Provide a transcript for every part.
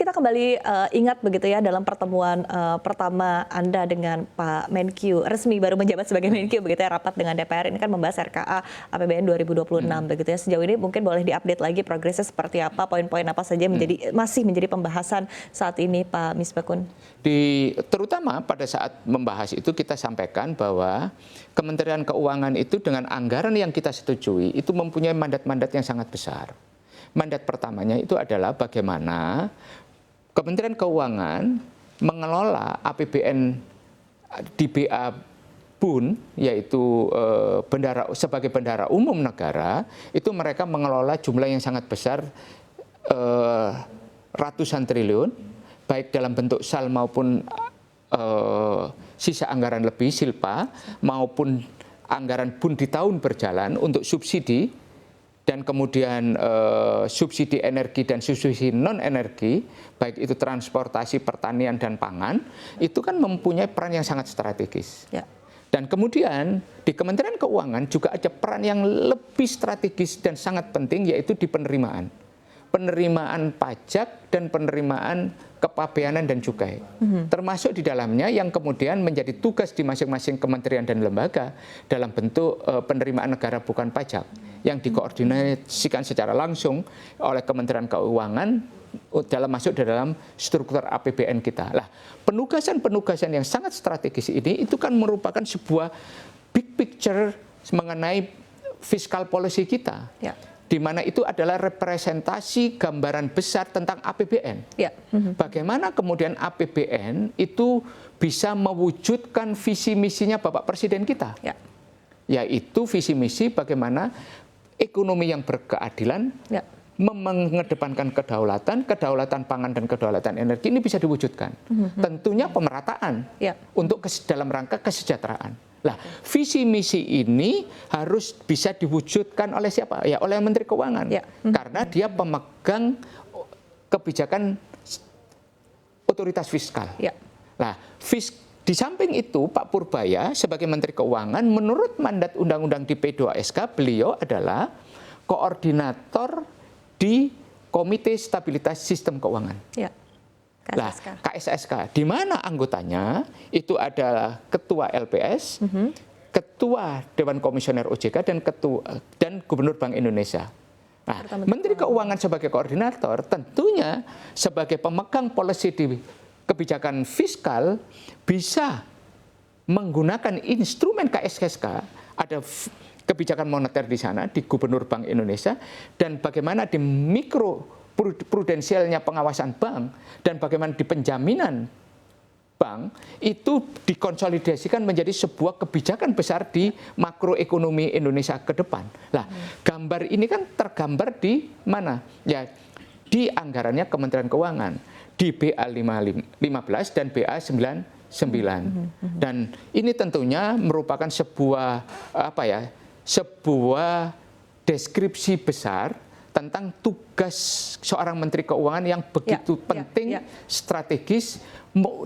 kita kembali ingat begitu ya dalam pertemuan pertama Anda dengan Pak Menkyu, resmi baru menjabat sebagai Menkyu begitu ya, rapat dengan DPR ini kan membahas RKA APBN 2026 begitu ya. Sejauh ini mungkin boleh diupdate lagi progresnya seperti apa, poin-poin apa saja masih menjadi pembahasan saat ini Pak Misbakun? Terutama pada saat membahas itu kita sampaikan bahwa Kementerian Keuangan itu dengan anggaran yang kita setujui itu mempunyai mandat-mandat yang sangat besar. Mandat pertamanya itu adalah bagaimana Kementerian Keuangan mengelola APBN di BA BUN, yaitu sebagai bendahara umum negara, itu mereka mengelola jumlah yang sangat besar, ratusan triliun, baik dalam bentuk SAL maupun sisa anggaran lebih silpa, maupun anggaran BUN di tahun berjalan untuk subsidi, dan kemudian subsidi energi dan subsidi non-energi, baik itu transportasi, pertanian, dan pangan, itu kan mempunyai peran yang sangat strategis. Ya. Dan kemudian di Kementerian Keuangan juga ada peran yang lebih strategis dan sangat penting, yaitu di penerimaan. Penerimaan pajak dan penerimaan kepabeanan dan cukai. Termasuk di dalamnya yang kemudian menjadi tugas di masing-masing kementerian dan lembaga dalam bentuk penerimaan negara bukan pajak yang dikoordinasikan secara langsung oleh Kementerian Keuangan masuk dalam struktur APBN kita. Lah, penugasan-penugasan yang sangat strategis ini itu kan merupakan sebuah big picture mengenai fiscal policy kita. Ya. Di mana itu adalah representasi gambaran besar tentang APBN. Ya. Bagaimana kemudian APBN itu bisa mewujudkan visi misinya Bapak Presiden kita. Ya. Yaitu visi misi bagaimana ekonomi yang berkeadilan, ya, mengedepankan kedaulatan pangan dan kedaulatan energi ini bisa diwujudkan. Tentunya pemerataan, ya, untuk dalam rangka kesejahteraan. Nah, visi misi ini harus bisa diwujudkan oleh siapa? Ya, oleh Menteri Keuangan. Ya. Karena dia pemegang kebijakan otoritas fiskal. Ya. Nah, di samping itu Pak Purbaya sebagai Menteri Keuangan, menurut mandat undang-undang di P2SK, beliau adalah koordinator di Komite Stabilitas Sistem Keuangan. Ya. KSSK, di mana anggotanya itu adalah Ketua LPS, Ketua Dewan Komisioner OJK, dan Gubernur Bank Indonesia. Nah, Menteri Keuangan sebagai koordinator tentunya sebagai pemegang polisi di kebijakan fiskal bisa menggunakan instrumen KSSK, ada kebijakan moneter di sana di Gubernur Bank Indonesia, dan bagaimana di mikro prudensialnya pengawasan bank dan bagaimana di penjaminan bank itu dikonsolidasikan menjadi sebuah kebijakan besar di makroekonomi Indonesia ke depan. Nah, gambar ini kan tergambar di mana? Ya, di anggarannya Kementerian Keuangan, di BA 15 dan BA 99. Dan ini tentunya merupakan sebuah sebuah deskripsi besar tentang tugas seorang Menteri Keuangan yang begitu penting, strategis,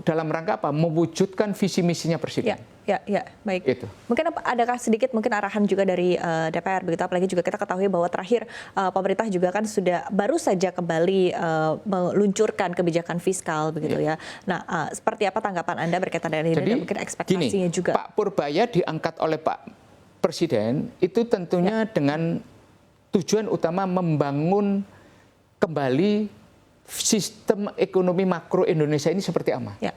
dalam rangka apa? Mewujudkan visi misinya Presiden. Ya, baik. Itu. Mungkin adakah sedikit arahan juga dari DPR begitu, apalagi juga kita ketahui bahwa terakhir pemerintah juga kan sudah baru saja kembali meluncurkan kebijakan fiskal begitu ya. Nah, seperti apa tanggapan Anda berkaitan dengan ini dan mungkin ekspektasinya juga? Pak Purbaya diangkat oleh Pak Presiden itu tentunya dengan tujuan utama membangun kembali sistem ekonomi makro Indonesia ini seperti apa. Ya.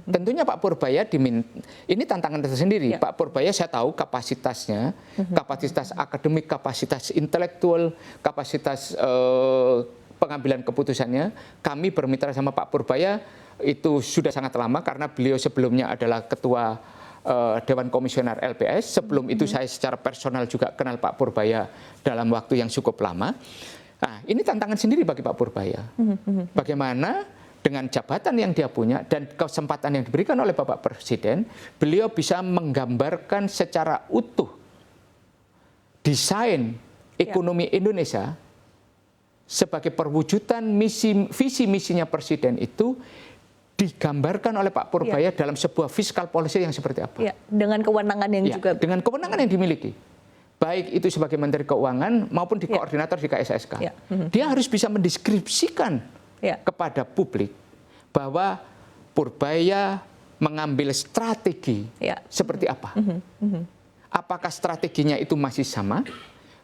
Tentunya Pak Purbaya ini tantangan tersendiri. Ya. Pak Purbaya saya tahu kapasitasnya, kapasitas akademik, kapasitas intelektual, kapasitas pengambilan keputusannya. Kami bermitra sama Pak Purbaya itu sudah sangat lama karena beliau sebelumnya adalah Ketua Dewan Komisioner LPS. Sebelum itu saya secara personal juga kenal Pak Purbaya dalam waktu yang cukup lama. Nah, ini tantangan sendiri bagi Pak Purbaya. Bagaimana dengan jabatan yang dia punya dan kesempatan yang diberikan oleh Bapak Presiden, beliau bisa menggambarkan secara utuh desain ekonomi Indonesia sebagai perwujudan visi misinya Presiden itu digambarkan oleh Pak Purbaya dalam sebuah fiscal policy yang seperti apa. Ya, dengan kewenangan yang juga. Dengan kewenangan yang dimiliki. Baik itu sebagai Menteri Keuangan maupun di koordinator di KSSK. Dia harus bisa mendeskripsikan Ya. kepada publik bahwa Purbaya mengambil strategi Ya. seperti apa. Apakah strateginya itu masih sama,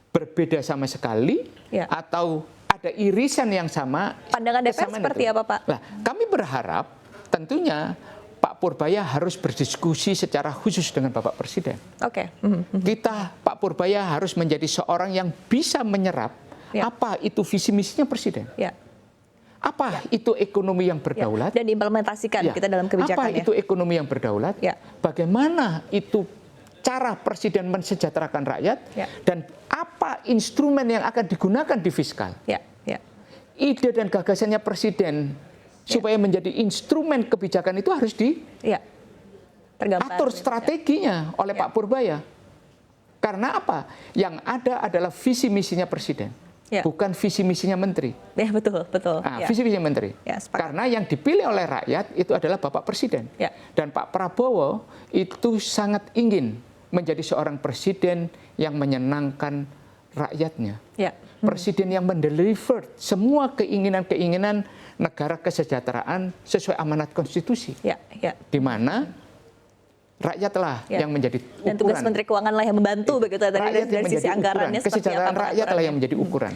berbeda sama sekali, Ya. atau ada irisan yang sama? Pandangan DPR kesamaan seperti itu? apa, Pak? Nah, kami berharap tentunya Pak Purbaya harus berdiskusi secara khusus dengan Bapak Presiden. Oke. Kita, Pak Purbaya harus menjadi seorang yang bisa menyerap Ya. apa itu visi misinya Presiden. Ya. Apa itu ekonomi yang Ya. berdaulat? Dan diimplementasikan Ya. kita dalam Apa kebijakannya. itu ekonomi yang berdaulat? Ya. Bagaimana itu cara Presiden mensejahterakan rakyat? Ya. Dan apa instrumen yang akan digunakan di fiskal? Ya. Ya. Ide dan gagasannya Presiden supaya menjadi instrumen kebijakan itu harus Ya. Tergambar. diatur strateginya oleh Ya. Pak Purbaya. Karena apa? Yang ada adalah visi misinya Presiden, Ya. bukan visi misinya Menteri. Ya, betul, betul. Nah, Ya. visi misinya Menteri. Ya, sepakat. Karena yang dipilih oleh rakyat itu adalah Bapak Presiden. Ya. Dan Pak Prabowo itu sangat ingin menjadi seorang presiden yang menyenangkan rakyatnya. Ya. Presiden yang mendeliver semua keinginan-keinginan negara kesejahteraan sesuai amanat konstitusi. Ya. Ya. Di mana rakyatlah Ya. yang menjadi ukuran. Dan tugas Menteri Keuangan lah yang membantu begitu Rakyat dari yang sisi menjadi anggarannya ukuran. seperti apa Kesejahteraan rakyat lah yang pengaturannya. menjadi ukuran.